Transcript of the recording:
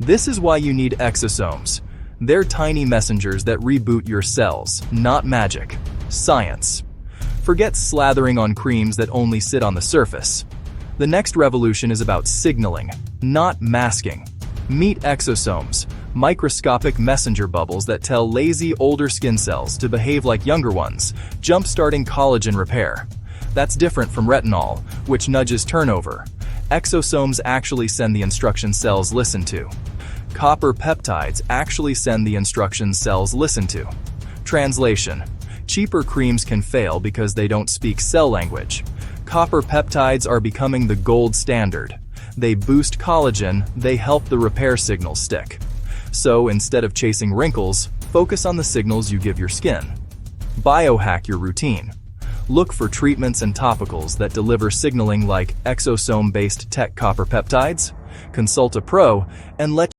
This is why you need exosomes. They're tiny messengers that reboot your cells, not magic. Science. Forget slathering on creams that only sit on the surface. The next revolution is about signaling, not masking. Meet exosomes, microscopic messenger bubbles that tell lazy older skin cells to behave like younger ones, jump-starting collagen repair. That's different from retinol, which nudges turnover. Exosomes actually send the instructions cells listen to. Copper peptides actually send the instructions cells listen to. Translation. Cheaper creams can fail because they don't speak cell language. Copper peptides are becoming the gold standard. They boost collagen, they help the repair signals stick. So instead of chasing wrinkles, focus on the signals you give your skin. Biohack your routine. Look for treatments and topicals that deliver signaling like exosome-based tech copper peptides. Consult a pro and let